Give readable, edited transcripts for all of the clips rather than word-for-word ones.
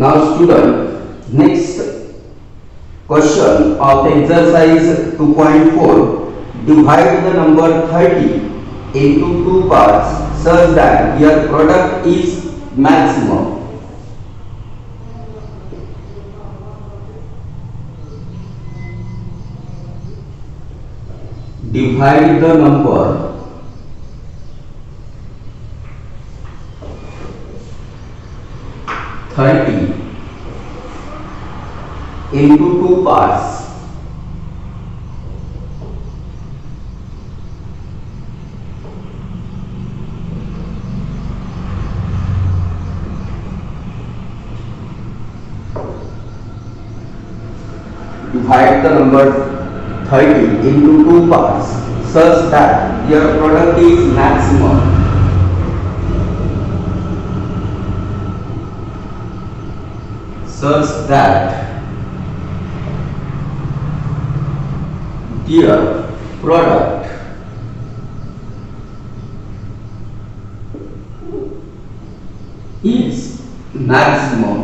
Now student, next question of exercise 2.4, divide the number 30 into two parts such that their product is maximum. Divide the number 30 into two parts divide the number 30 into two parts such that their product is maximum. Such that their product is maximum.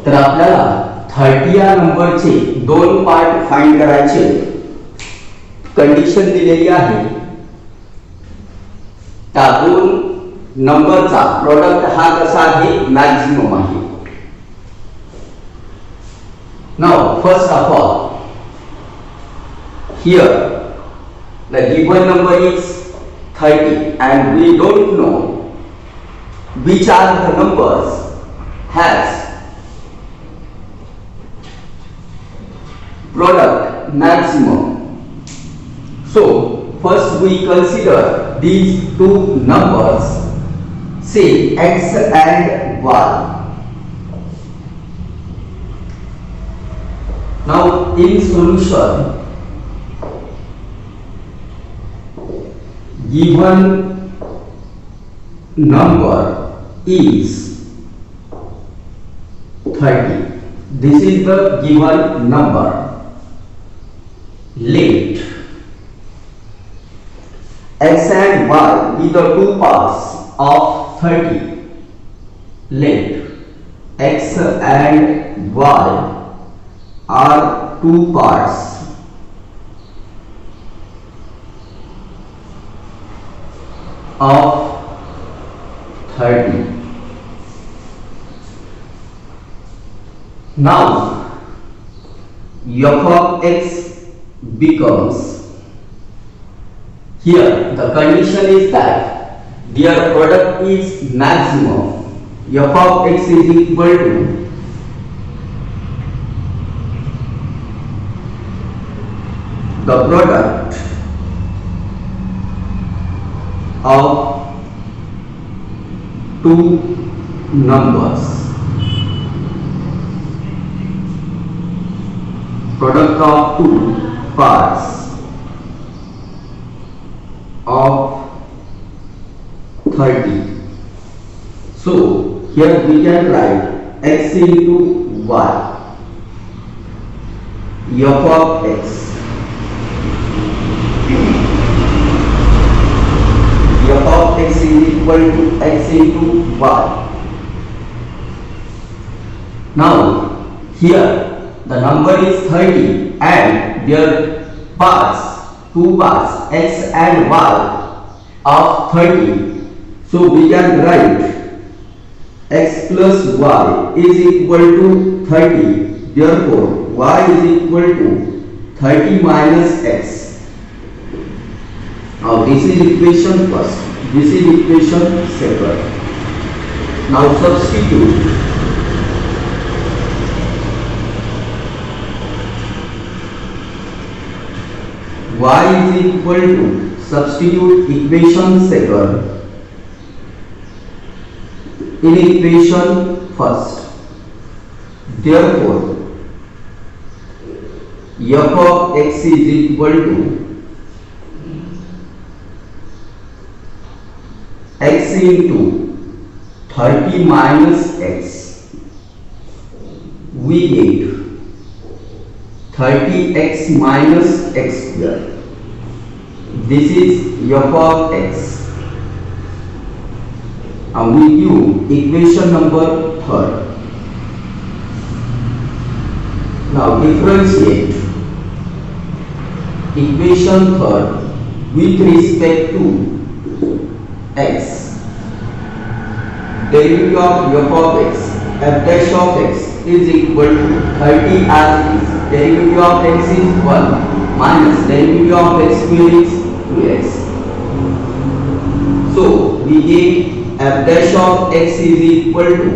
तर आपल्याला 30 या नंबरचे दोन part find करायचे. Condition दिलेली आहे, त्या दोन नंबरचा प्रोडक्ट हा कसा आहे, मॅक्सिमम आहे. Now first of all, here the given number is 30 and we don't know which are the numbers has product maximum. So first we consider these two numbers, say x and y. Now in solution, given number is 30. This is the given number. Let x and y be the two parts of 30. Let x and y are two parts of 30. Now f of x becomes, here the condition is that their product is maximum. F of x is equal to the product of two numbers. Product of two parts of 30. So here we can write x into y. F of x, f of x is equal to x into y. Now here the number is 30 and their parts, two parts x and y of 30. So we can write x plus y is equal to 30. Therefore y is equal to 30 minus x. Now this is equation first, this is equation second. Now substitute y is equal to, substitute equation second in equation first. Therefore f of x is equal to x into 30 minus x. We get 30x minus x square. This is f of x. and we give equation number third. Now differentiate equation third with respect to x. Derivative of f of x, f dash of x is equal to 30 as is. Derivative of x is 1 minus derivative of x square is 2x. So we get f dash of x is equal to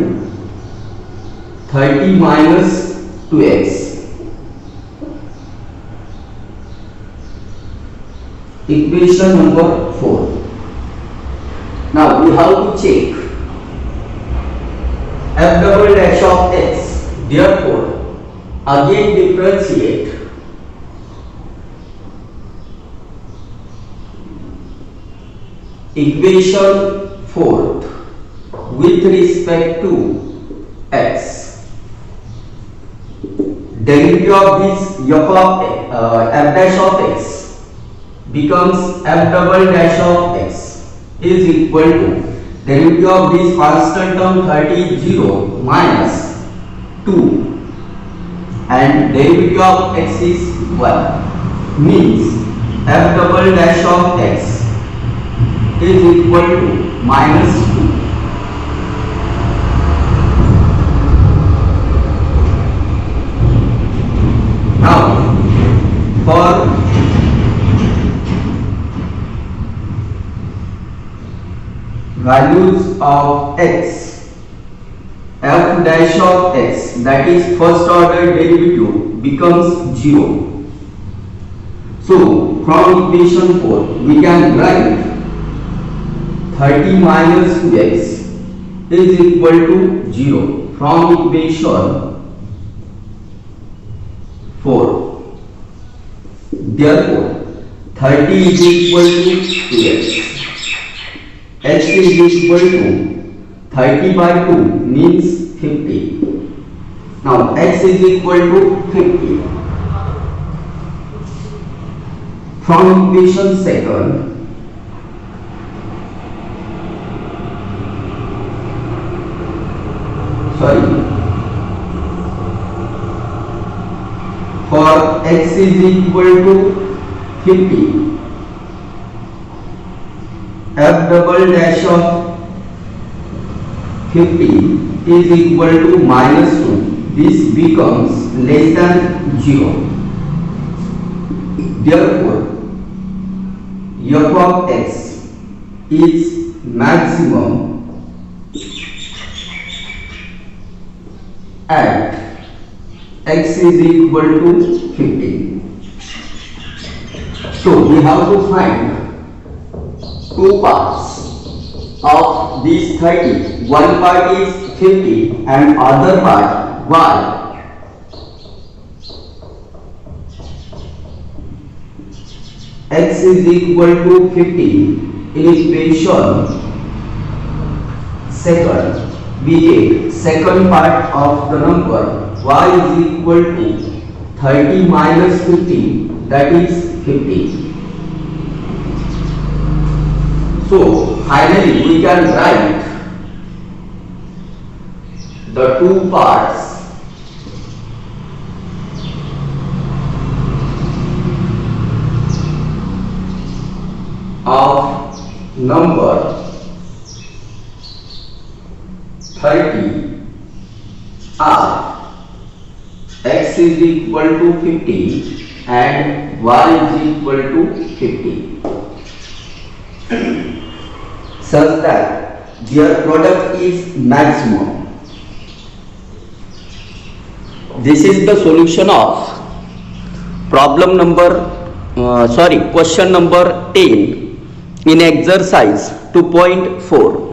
30 minus 2x. Equation number 4. Now we have to check f double dash of x. Therefore, again differentiate equation 4 with respect to x. Derivative of this f dash of x becomes f double dash of x is equal to derivative of this constant term 30 0 minus 2 and derivative of x is 1 means f double dash of x is equal to minus 2. Now for values of x, f dash of x, that is first order derivative, becomes 0. So from equation 4 we can write 30 minus 2x is equal to 0 from equation 4. Therefore 30 is equal to 2x. X is equal to 30 by 2 means 50. Now x is equal to 50. From equation second, for x is equal to 50, f double dash of 50 is equal to minus 2. This becomes less than 0. Therefore, f of x is maximum at x is equal to 50. So we have to find two parts of this 30. One part is 50 and other part y. X is equal to 50 in equation second. We get second part of the number y is equal to 30 minus 50, that is 50. So finally we can write the two parts of number 30 are x is equal to 50 and y is equal to 50. Such that their product is maximum. This is the solution of problem number question number 10 in exercise 2.4.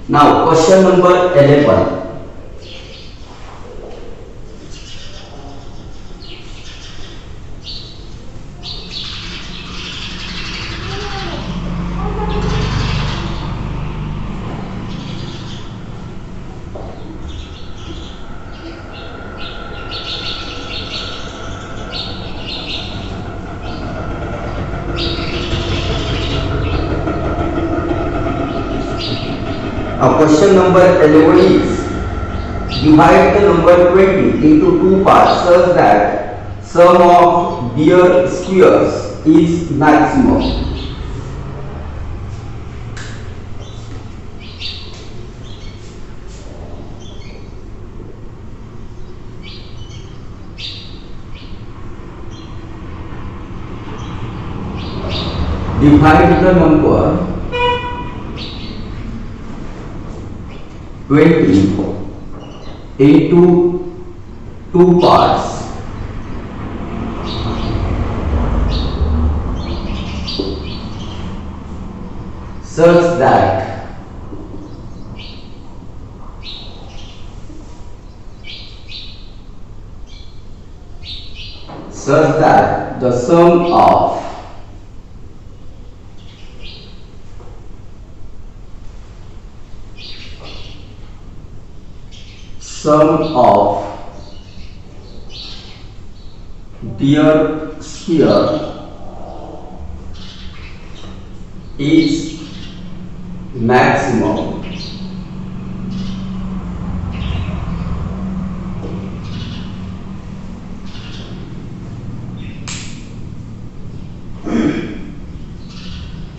Now question number 11. Now question number 11 is divide the number 20 into two parts such that sum of their squares is maximum. Divide the number 20 into two parts such that the sum of their square is maximum.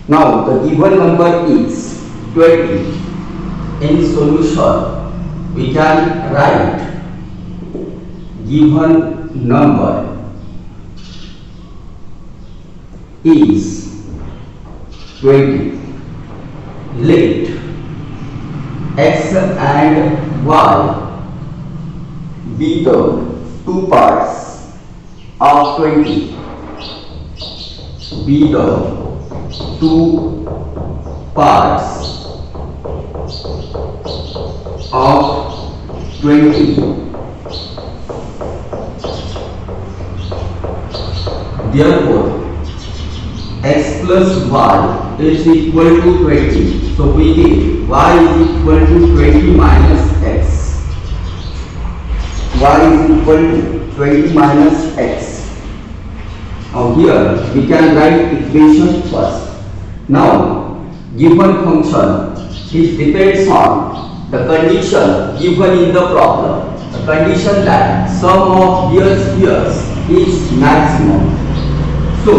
Now the given number is 20. In solution we can write given number is 20. Let x and y be the two parts of 20. Be the two parts of 20. Therefore, x plus y is equal to 20. So we get y is equal to 20 minus x. Y is equal to 20 minus x. Now here we can write equation first. Now given function it depends on the condition given in the problem. The condition that sum of their squares is maximum. So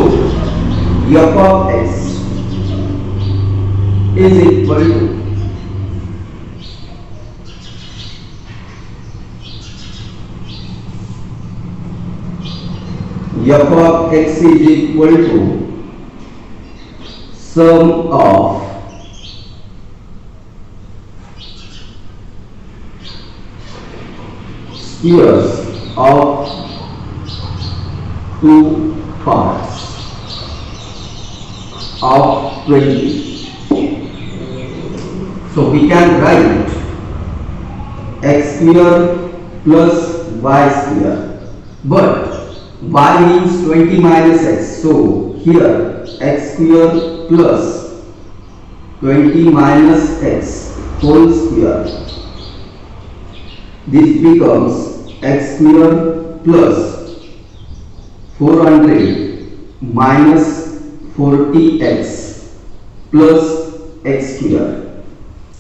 f of x is equal to f of x is equal to sum of squares of two parts of 20. So we can write x square plus y square, but y means 20 minus x, so here x square plus 20 minus x whole square. This becomes x square plus 400 minus 40x plus x square.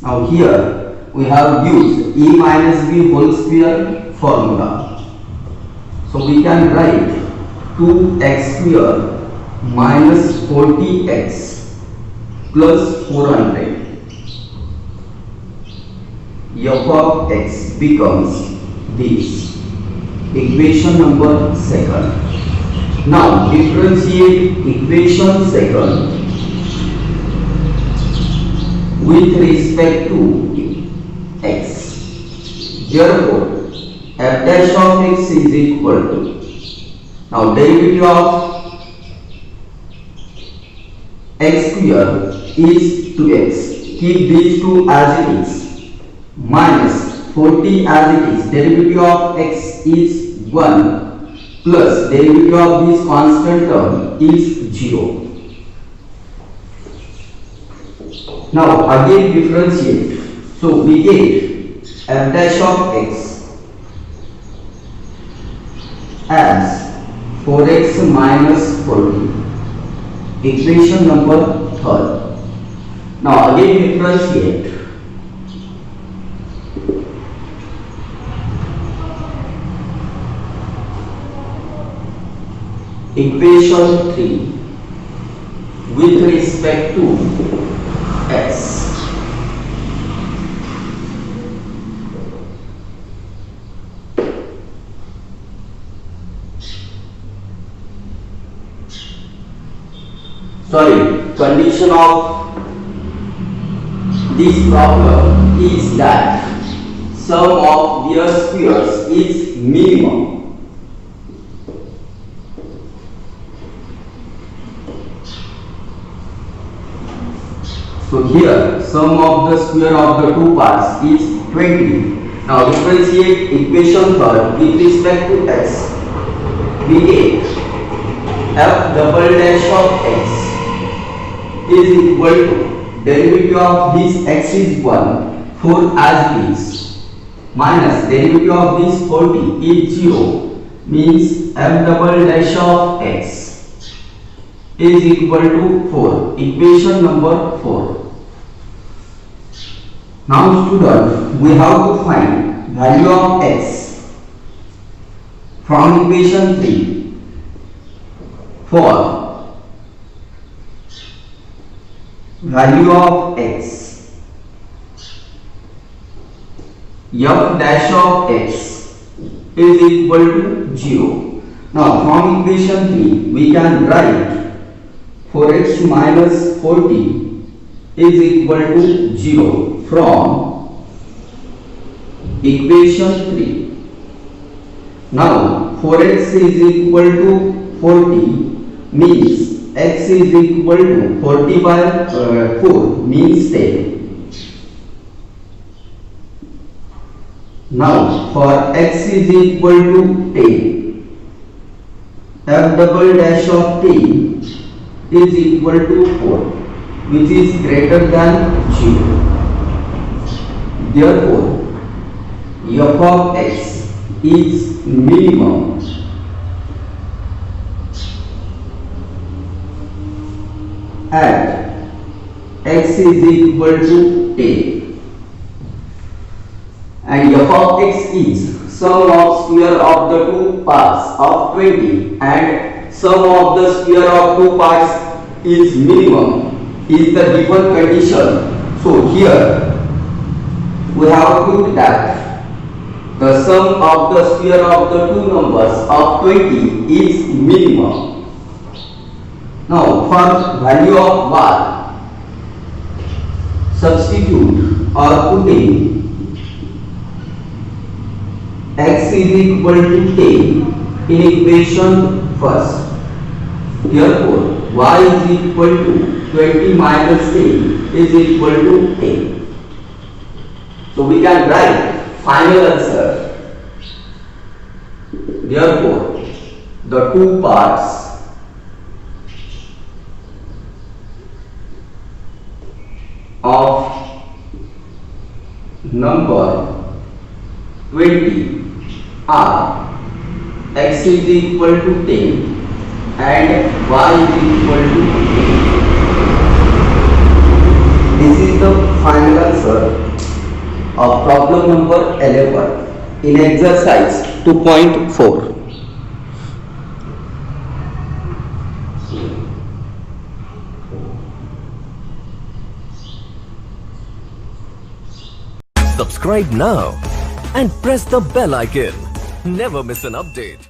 Now here we have used a minus b whole square formula. So we can write 2x square minus 40x plus 400. F of x becomes this. Equation number second. Now differentiate equation second with respect to x. Therefore, f dash of x is equal to, now derivative of x square is 2x. Keep these two as it is. Minus 40 as it is. Derivative of x is 1. Plus derivative of this constant term is 0. Now again differentiate. So we get f dash of x as 4x minus 40. Equation number third. Now again differentiate equation 3 with respect to x. Condition of this problem is that sum of their squares is minimum. So here sum of the square of the two parts is 20. Now differentiate equation third with respect to x. We get f double dash of x is equal to derivative of this x is 1 4 as it is minus derivative of this 40 is 0 means f double dash of x is equal to 4. Equation number 4. Now student, we have to find value of x from equation 3 for value of x, f dash of x is equal to 0. Now from equation 3 we can write 4x minus 40 is equal to 0 from equation 3. Now 4x is equal to 40 means x is equal to 40 by 4 means 10. Now for x is equal to 10, f double dash of 10 is equal to 4 which is greater than 0. Therefore f of x is minimum at x is equal to 10, and f of x is sum of square of the two parts of 20 and sum of the square of two parts is minimum is the given condition. So here we have put that the sum of the square of the two numbers of 20 is minimum. Now for value of y, substitute or put in x is equal to 10 in equation first. Therefore y is equal to 20 minus 10 is equal to 10. So we can write final answer. Therefore the two parts of number 20 are x is equal to 10 and y is equal to 10. This is the final answer of problem number 11 in exercise 2.4. Subscribe now and press the bell icon. Never miss an update.